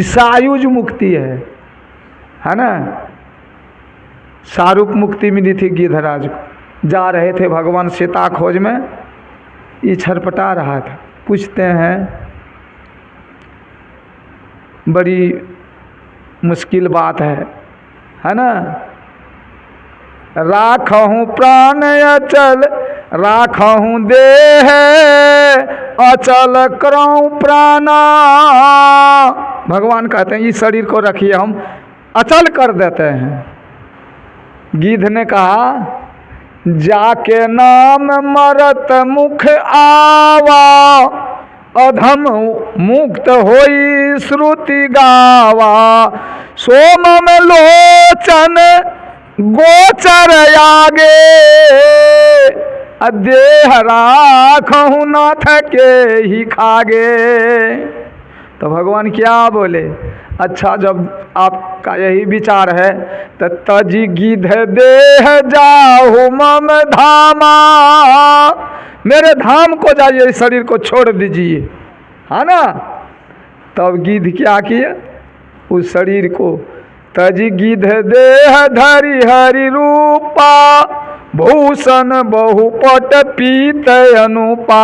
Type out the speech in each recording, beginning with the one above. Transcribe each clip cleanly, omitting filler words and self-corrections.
सायुज मुक्ति है ना। सारूप मुक्ति मिली थी गिद्धराज को। जा रहे थे भगवान सीता खोज में, ये छटपटा रहा था। पूछते हैं बड़ी मुश्किल बात है ना। राखहूँ प्राण अचल, राखहूँ देह अचल करऊँ प्राणा। भगवान कहते हैं इस शरीर को रखिए, हम अचल कर देते हैं। गिद्ध ने कहा जाके नाम मरत मुख आवा, अधम मुक्त होई श्रुति गावा। सोम में लोचन गोचर आगे, देह राखहु नाथ के ही खागे। तो भगवान क्या बोले, अच्छा जब आपका यही विचार है तो तजी गिद्ध देह जाहु मम धामा, मेरे धाम को जाइए, इस शरीर को छोड़ दीजिए, है ना। तब गिद्ध क्या किया, उस शरीर को तजी गिद्ध देह धरि हरि रूपा, भूषण बहुपट पीत अनुपा।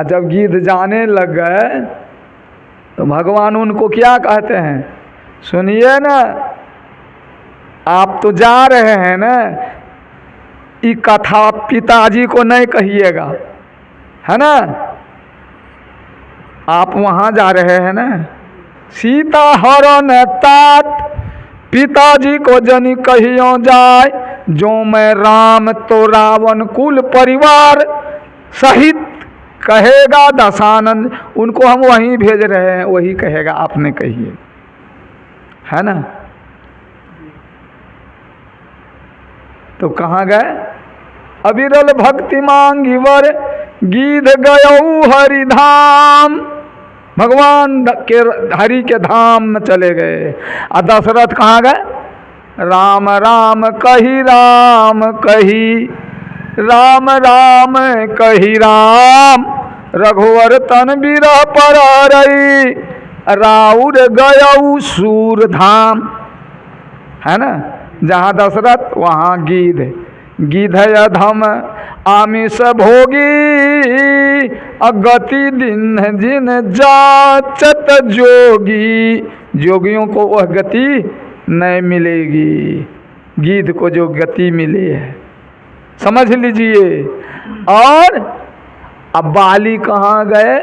जब गिद्ध जाने लग गए तो भगवान उनको क्या कहते हैं, सुनिए ना, आप तो जा रहे हैं ना, ये कथा पिताजी को नहीं कहिएगा, है ना। आप वहाँ जा रहे हैं ना, सीता हरण तात पिताजी को जनी कहियो जाए, जो मैं राम तो रावण कुल परिवार सहित कहेगा दशानंद। उनको हम वहीं भेज रहे हैं, वही कहेगा, आपने कहिए, है ना। तो कहाँ गए, अविरल भक्ति मांगी वर, गिद्ध गयऊ हरिधाम। भगवान के हरि के धाम में चले गए। और दशरथ कहाँ गए, राम राम कही राम कही, राम राम कही राम, रघुवर तन बिरह पर रही, राउर गयऊ सूर धाम, है ना। जहाँ दशरथ वहाँ गिद्ध, गिद्ध अधम आमिष भोगी, अगति दिन जिन जाचत जोगी। जोगियों को वह गति नहीं मिलेगी, गिद्ध को जो गति मिली है, समझ लीजिए। और अब बाली कहाँ गए,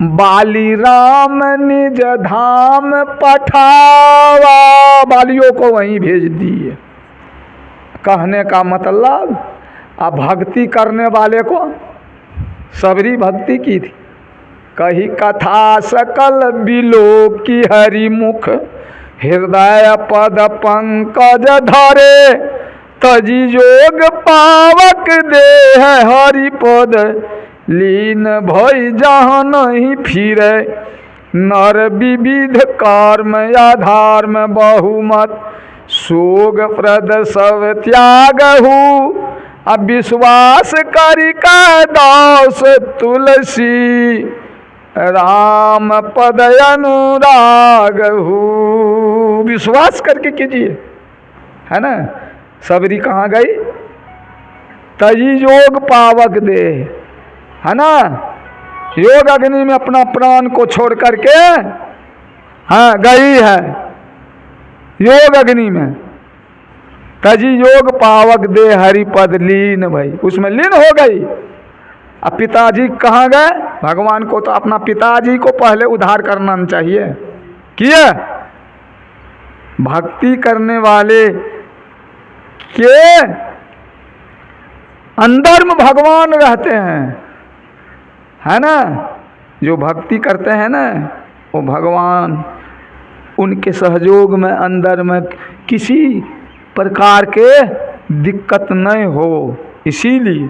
बाली राम निज धाम पठावा, बालियों को वहीं भेज दिए। कहने का मतलब, अब भक्ति करने वाले को सबरी भक्ति की थी। कही कथा सकल बिलो की हरि मुख, हृदय पद पंकज धरे, तजी जोग पावक देह हरि पद, लीन भई जहाँ नहीं फिरे। नर विविध कर्म आधार में बहुमत, सोग प्रद सब त्यागहु, अब विश्वास करी का दास तुलसी, राम पद अनुरागहु। विश्वास करके कीजिए, है ना। सबरी कहाँ गई, तजी योग पावक दे, है ना। योग अग्नि में अपना प्राण को छोड़ करके हाँ गई है योग अग्नि में। तजी योग पावक दे हरिपद लीन, भाई उसमें लीन हो गई। अब पिताजी कहाँ गए, भगवान को तो अपना पिताजी को पहले उद्धार करना चाहिए, किए। भक्ति करने वाले के अंदर में भगवान रहते हैं, है ना। जो भक्ति करते हैं ना, वो भगवान उनके सहयोग में अंदर में किसी प्रकार के दिक्कत नहीं हो। इसीलिए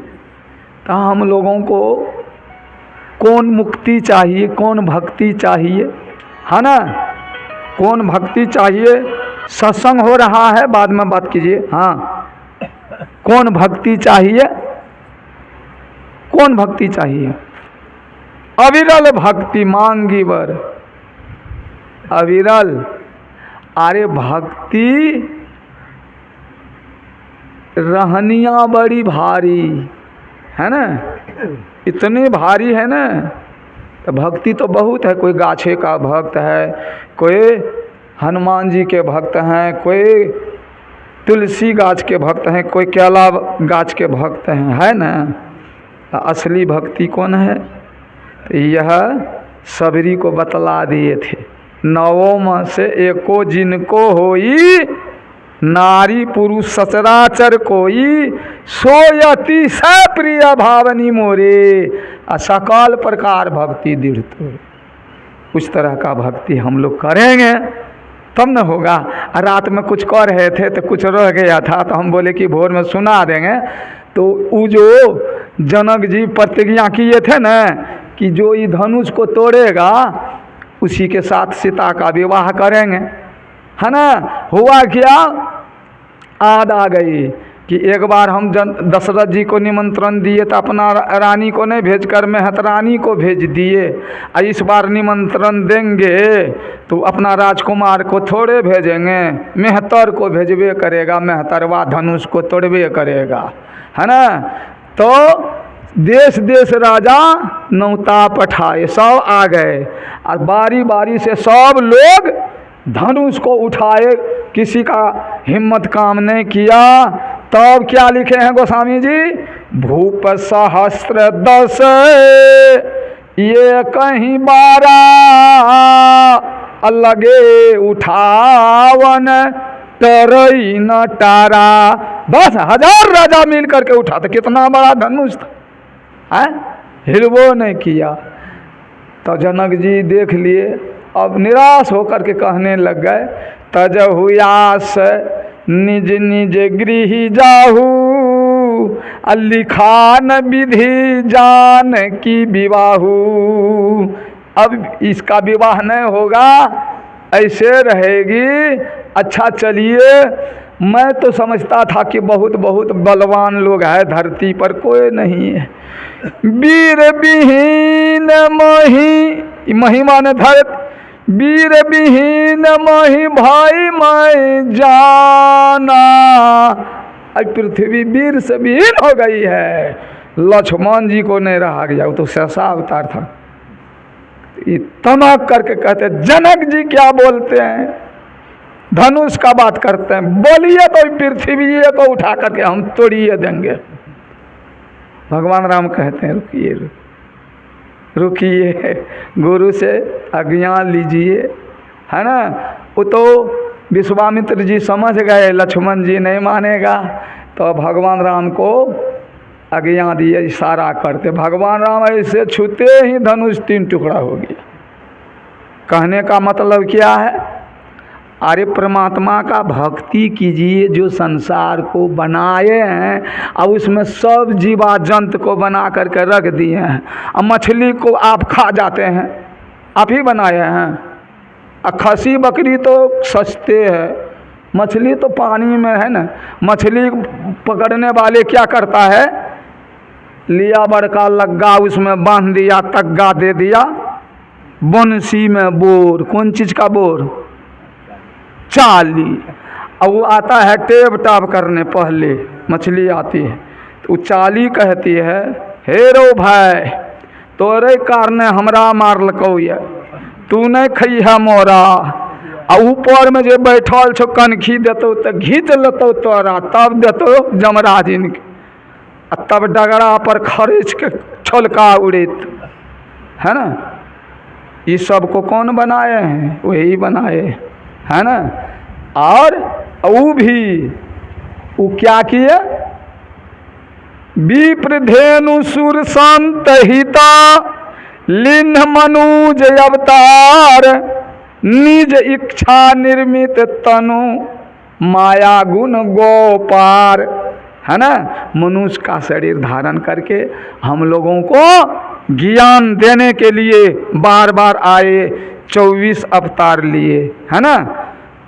तो हम लोगों को कौन मुक्ति चाहिए, कौन भक्ति चाहिए, है ना। कौन भक्ति चाहिए, सत्संग हो रहा है, बाद में बात कीजिए। हाँ, कौन भक्ति चाहिए, कौन भक्ति चाहिए, अविरल भक्ति मांगी वर। अविरल, अरे भक्ति रहनिया बड़ी भारी है ना, इतनी भारी है ना। तो भक्ति तो बहुत है, कोई गाछे का भक्त है, कोई हनुमान जी के भक्त हैं, कोई तुलसी गाछ के भक्त हैं, कोई केला गाछ के भक्त हैं, है ना। असली भक्ति कौन है? तो यह सबरी को बतला दिए थे। नवों में से एको जिनको होई, नारी पुरुष सचराचर कोई, सोयति स प्रिय भावनी मोरे। सकल प्रकार भक्ति दृढ़ तो, उस तरह का भक्ति हम लोग करेंगे तब न होगा। रात में कुछ कर रहे थे तो कुछ रह गया था, तो हम बोले कि भोर में सुना देंगे। तो वो जो जनक जी प्रतिज्ञा किए थे ना कि जो ये धनुष को तोड़ेगा उसी के साथ सीता का विवाह करेंगे, है ना। हुआ क्या, आद आ गई कि एक बार हम दशरथ जी को निमंत्रण दिए तो अपना रानी को नहीं भेजकर मेहतरानी को भेज दिए। इस बार निमंत्रण देंगे तो अपना राजकुमार को थोड़े भेजेंगे, मेहतर को भेजबे करेगा, मेहतरवा धनुष को तोड़बे करेगा, है ना। तो देश देश राजा नौता पठाए, सब आ गए और बारी बारी से सब लोग धनुष को उठाए, किसी का हिम्मत काम नहीं किया। तब क्या लिखे हैं गोस्वामी जी, भूप सहस्त्र 10 ये कहीं 12 अलगे उठावन तरई न टारा। 10,000 राजा मिल करके उठा, तो कितना बड़ा धनुष था, हिलवो नहीं किया। तो जनक जी देख लिए, अब निराश होकर के कहने लग गए, तज हुआस निज निज गृह जाहू, लिखान विधि जान की विवाहू। अब इसका विवाह नहीं होगा, ऐसे रहेगी। अच्छा चलिए, मैं तो समझता था कि बहुत बहुत बलवान लोग हैं धरती पर, कोई नहीं है। वीर विहीन मही, महिमा ने धरत, वीर विहीन मही भाई मैं जाना। अब पृथ्वी वीर से विहीन हो गई है। लक्ष्मण जी को नहीं रहा गया, वो तो सहसा अवतार था। तमक करके कहते, जनक जी क्या बोलते हैं, धनुष का बात करते हैं, बोलिए तो पृथ्वी को उठा करके हम तोड़िए देंगे। भगवान राम कहते हैं रुकिए रुकिए, गुरु से आज्ञा लीजिए, है ना। वो तो विश्वामित्र जी समझ गए लक्ष्मण जी नहीं मानेगा, तो भगवान राम को आज्ञा दिए, इशारा करते। भगवान राम ऐसे छूते ही धनुष 3 टुकड़ा हो गया। कहने का मतलब क्या है, अरे परमात्मा का भक्ति कीजिए जो संसार को बनाए हैं, अब उसमें सब जीवा जंत को बना करके रख दिए हैं। अब मछली को आप खा जाते हैं, आप ही बनाए हैं। अब खसी बकरी तो सस्ते है, मछली तो पानी में है ना। मछली पकड़ने वाले क्या करता है, लिया बड़का लग्गा, उसमें बांध दिया, तग्गा दे दिया, बंसी में बोर, कौन चीज़ का बोर, चाली। अब वो आता है टेप टाप करने, पहले मछली आती है तो चाली कहती है, हे रो भाई तोरे कारणे हमरा मारलको ये, तू नहीं खई है मोरा। आ ऊपर में जो बैठल छो कनखी देतो तो घींच लेतो तोरा, तब देतो जमराज इनके, तब डगरा पर खरीच के छोलका उड़ित, है ना। ये सब को कौन बनाए हैं, वही बनाए, है ना। और वो भी वो क्या किए, विप्र धेनु सुर संत हिता, लिन्ह मनुज अवतार, निज इच्छा निर्मित तनु, माया गुण गोपार, है ना। मनुष्य का शरीर धारण करके हम लोगों को ज्ञान देने के लिए बार बार आए, 24 अवतार लिए, है ना।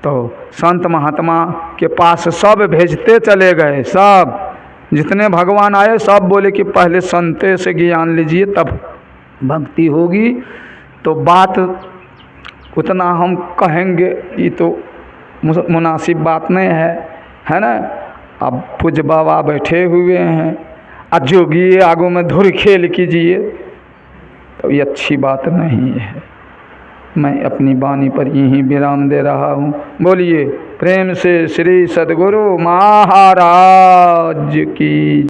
तो संत महात्मा के पास सब भेजते चले गए, सब जितने भगवान आए सब बोले कि पहले संते से ज्ञान लीजिए तब भक्ति होगी तो बात उतना हम कहेंगे ये तो मुनासिब बात नहीं है ना। अब पूज्य बाबा बैठे हुए हैं, जोगी आगू में धुर खेल कीजिए, तो ये अच्छी बात नहीं है। मैं अपनी वाणी पर यहीं विराम दे रहा हूँ। बोलिए प्रेम से श्री सद्गुरु महाराज की।